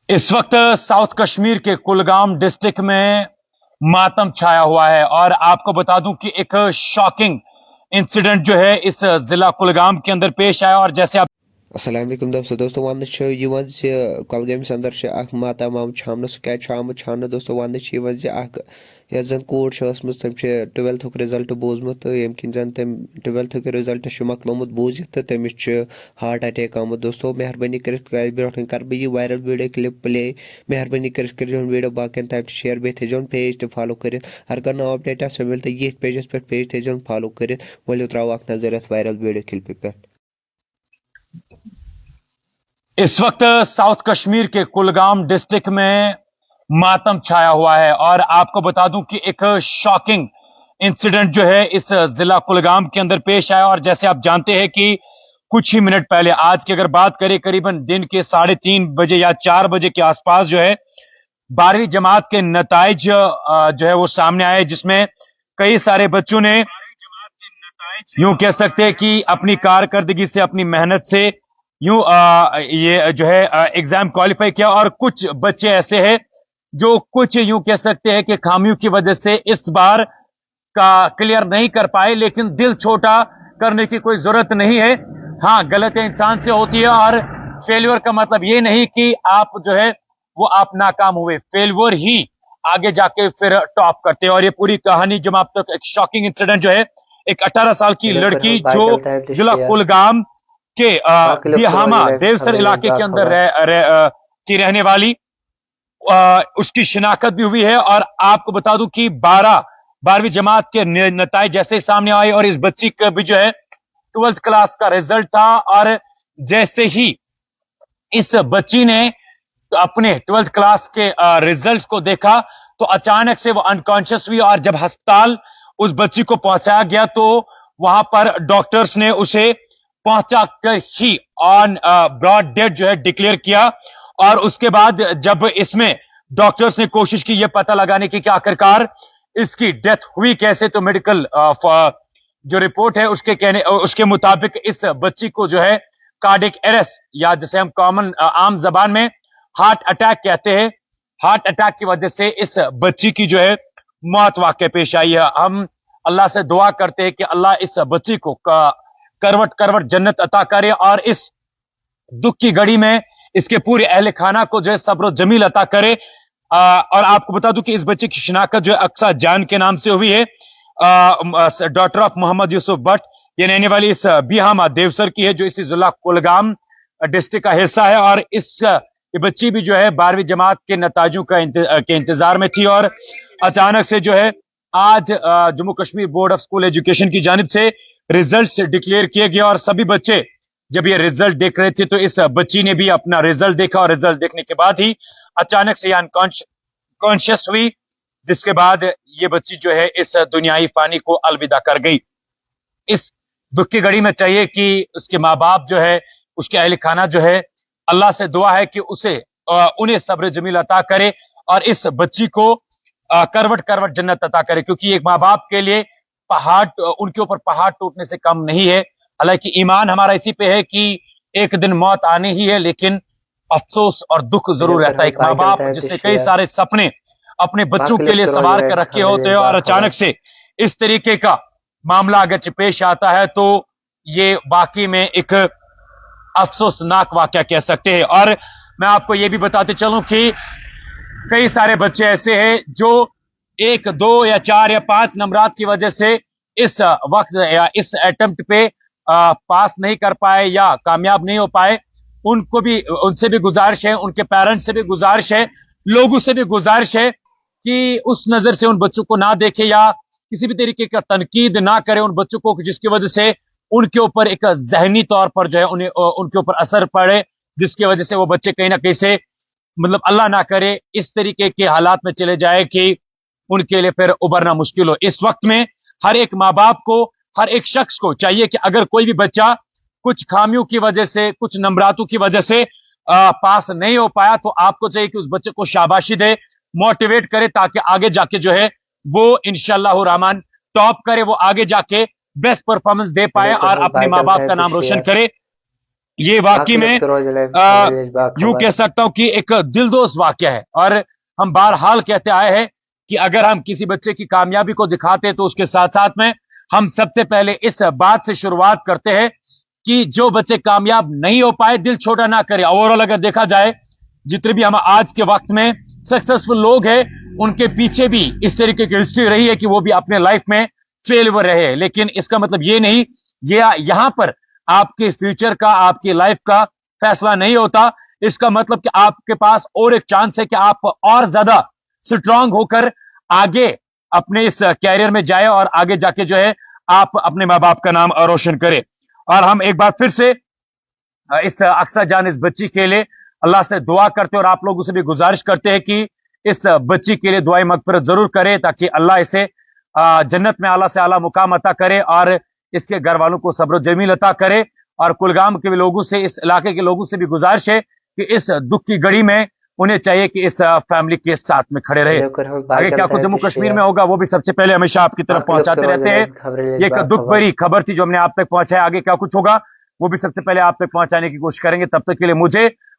इस वक्त साउथ कश्मीर के कुलगाम डिस्ट्रिक्ट में मातम छाया हुआ है और आपको बता दूं कि एक शॉकिंग इंसिडेंट जो है इस जिला कुलगाम के अंदर पेश आया। और जैसे आप अस्सलाम वालेकुम दोस्तों वन कलगमस अंदर माता माम छामन सह क्या आमुत छामन दोस्तों वन यस जन कोर तम 12th रिजल्ट बोजमुत यम किन जन तम 12th रिजल्ट मकलोमुत बूजित तो तमिस हार्ट अटैक आमुत दोस्तों मेहरबानी कर बह यह वायरल वीडियो क्लिप प्ले मेहरबानी कर वीडियो बाकियन तम शेयर बे थोन पेज तो फॉलो कर हर कर अपडेट सो मिल तो ये पेजस पे पेज थोन फॉलो कर वो त्रो नजर वायरल वीडियो क्लिप पे। इस वक्त साउथ कश्मीर के कुलगाम डिस्ट्रिक्ट में मातम छाया हुआ है और आपको बता दूं कि एक शॉकिंग इंसिडेंट जो है इस जिला कुलगाम के अंदर पेश आया। और जैसे आप जानते हैं कि कुछ ही मिनट पहले आज की अगर बात करें करीबन दिन के 3:30 बजे या 4 बजे के आसपास जो है 12वीं जमात के नताइज जो है वो सामने आए, जिसमें कई सारे बच्चों ने यूं कह सकते हैं कि अपनी कारकर्दगी से, अपनी मेहनत से यूं ये जो है एग्जाम क्वालिफाई किया। और कुछ बच्चे ऐसे हैं जो कुछ यूं कह सकते हैं कि खामियों की वजह से इस बार का क्लियर नहीं कर पाए, लेकिन दिल छोटा करने की कोई जरूरत नहीं है। हाँ, गलती इंसान से होती है और फेल्योर का मतलब ये नहीं कि आप जो है वो आप नाकाम हुए, फेल्योर ही आगे जाके फिर टॉप करते हैं। और ये पूरी कहानी जब आप तक एक शॉकिंग इंसिडेंट जो है, एक 18 साल की वीडियो लड़की जो बाइकल टाइप जिला शेयर कुलगाम के बिहामा देवसर इलाके के अंदर खबर की रहने वाली, उसकी शिनाख्त भी हुई है। और आपको बता दूं कि 12वीं जमात के नताइज जैसे ही सामने आए और इस बच्ची का भी जो है 12th क्लास का रिजल्ट था, और जैसे ही इस बच्ची ने अपने 12th क्लास के रिजल्ट्स को देखा तो अचानक से वो अनकॉन्शियस हुई। और जब अस्पताल उस बच्ची को पहुंचाया गया तो वहां पर डॉक्टर्स ने उसे पहुंचा कर ही ऑन ब्रॉड डेड जो है डिक्लेयर किया। और उसके बाद जब इसमें डॉक्टर्स ने कोशिश की यह पता लगाने की कि आखिरकार इसकी डेथ हुई कैसे, तो मेडिकल जो रिपोर्ट है उसके मुताबिक इस बच्ची को जो है कार्डिक अरेस्ट, या जिसे हम कॉमन आम जबान में हार्ट अटैक कहते हैं, हार्ट अटैक की वजह से इस बच्ची की जो है मौत वाकई पेश आई है। हम अल्लाह से दुआ करते हैं कि अल्लाह इस बच्ची को करवट करवट जन्नत अता करे और इस दुख की घड़ी में इसके पूरे अहले खाना को जो है सब्र जमील अता करे। और आपको बता दूं कि इस बच्चे की शिनाख्त जो है अक्सा जान के नाम से हुई है, डॉटर ऑफ मोहम्मद यूसुफ भट्ट। ये रहने वाली इस बिहामा देवसर की है जो इसी जिला कुलगाम डिस्ट्रिक्ट का हिस्सा है। और ये बच्ची भी जो है 12वीं जमात के नताजों के इंतजार में थी और अचानक से जो है आज Jammu Kashmir board of school education की जानिब से रिजल्ट डिक्लेयर किए गए। और सभी बच्चे जब ये रिजल्ट देख रहे थे तो इस बच्ची ने भी अपना रिजल्ट देखा और रिजल्ट देखने के बाद ही अचानक से अनकॉन्शियस हुई, जिसके बाद ये बच्ची जो है इस दुनियाई फानी को अलविदा कर गई। इस दुख की घड़ी में चाहिए कि उसके माँ बाप जो है, उसके अहल खाना जो है, अल्लाह से दुआ है कि उसे उन्हें सब्र जमील अता करे और इस बच्ची को करवट करवट जन्नत अता करे, क्योंकि एक माँ बाप के लिए पहाड़, उनके ऊपर पहाड़ टूटने से कम नहीं है। हालांकि ईमान हमारा इसी पे है कि एक दिन मौत आनी ही है, लेकिन अफसोस और दुख जरूर रहता है। एक माँ बाप जिसने कई सारे सपने अपने बच्चों के लिए सवार कर रखे होते हैं और अचानक से इस तरीके का मामला अगर पेश आता है तो ये वाकई में एक अफसोसनाक वाकया कह सकते हैं। और मैं आपको यह भी बताते चलूं कि कई सारे बच्चे ऐसे हैं जो 1, 2 या 4 या 5 नंबरात की वजह से इस वक्त या इस अटेम्प्ट पे पास नहीं कर पाए या कामयाब नहीं हो पाए। उनको भी, उनसे भी गुजारिश है, उनके पेरेंट्स से भी गुजारिश है, लोगों से भी गुजारिश है कि उस नजर से उन बच्चों को ना देखे या किसी भी तरीके का तनकीद ना करे उन बच्चों को, जिसकी वजह से उनके ऊपर एक जहनी तौर पर जो है उन्हें उनके ऊपर असर पड़े, जिसकी वजह से वो बच्चे कहीं ना कहीं से, मतलब अल्लाह ना करे, इस तरीके के हालात में चले जाए कि उनके लिए फिर उबरना मुश्किल हो। इस वक्त में हर एक माँ बाप को, हर एक शख्स को चाहिए कि अगर कोई भी बच्चा कुछ खामियों की वजह से, कुछ नंबरातों की वजह से पास नहीं हो पाया, तो आपको चाहिए कि उस बच्चे को शाबाशी दे, मोटिवेट करे, ताकि आगे जाके जो है वो इंशाअल्लाह रहमान टॉप करे, वो आगे जाके बेस्ट परफॉर्मेंस दे पाए और अपने माँ बाप का नाम रोशन करे। ये वाकई में यूं कह सकता हूं कि एक दिलदोज वाकया है। और हम बहरहाल कहते आए हैं कि अगर हम किसी बच्चे की कामयाबी को दिखाते हैं तो उसके साथ साथ में हम सबसे पहले इस बात से शुरुआत करते हैं कि जो बच्चे कामयाब नहीं हो पाए दिल छोटा ना करें। ओवरऑल अगर देखा जाए जितने भी हम आज के वक्त में सक्सेसफुल लोग हैं उनके पीछे भी इस तरीके की हिस्ट्री रही है कि वो भी अपने लाइफ में फेलियर रहे। लेकिन इसका मतलब ये नहीं, ये यहां पर आपके फ्यूचर का, आपकी लाइफ का फैसला नहीं होता। इसका मतलब कि आपके पास और एक चांस है कि आप और ज्यादा स्ट्रांग होकर आगे अपने इस कैरियर में जाए और आगे जाके जो है आप अपने माँ बाप का नाम रोशन करें। और हम एक बार फिर से इस अक्सा जान इस बच्ची के लिए अल्लाह से दुआ करते हैं और आप लोगों से भी गुजारिश करते हैं कि इस बच्ची के लिए दुआई मगफिरत जरूर करें ताकि अल्लाह इसे जन्नत में आला से आला मुकाम अता करे और इसके घर वालों को सब्र जमील अता करे। और कुलगाम के भी लोगों से, इस इलाके के लोगों से भी गुजारिश है कि इस दुख की घड़ी में उन्हें चाहिए कि इस फैमिली के साथ में खड़े रहे। आगे क्या कुछ जम्मू कश्मीर में होगा वो भी सबसे पहले हमेशा आपकी तरफ पहुंचाते रहते हैं। ये एक दुख भरी खबर थी जो हमने आप तक पहुंचाया। आगे क्या कुछ होगा वो भी सबसे पहले आप तक पहुंचाने की कोशिश करेंगे। तब तक के लिए मुझे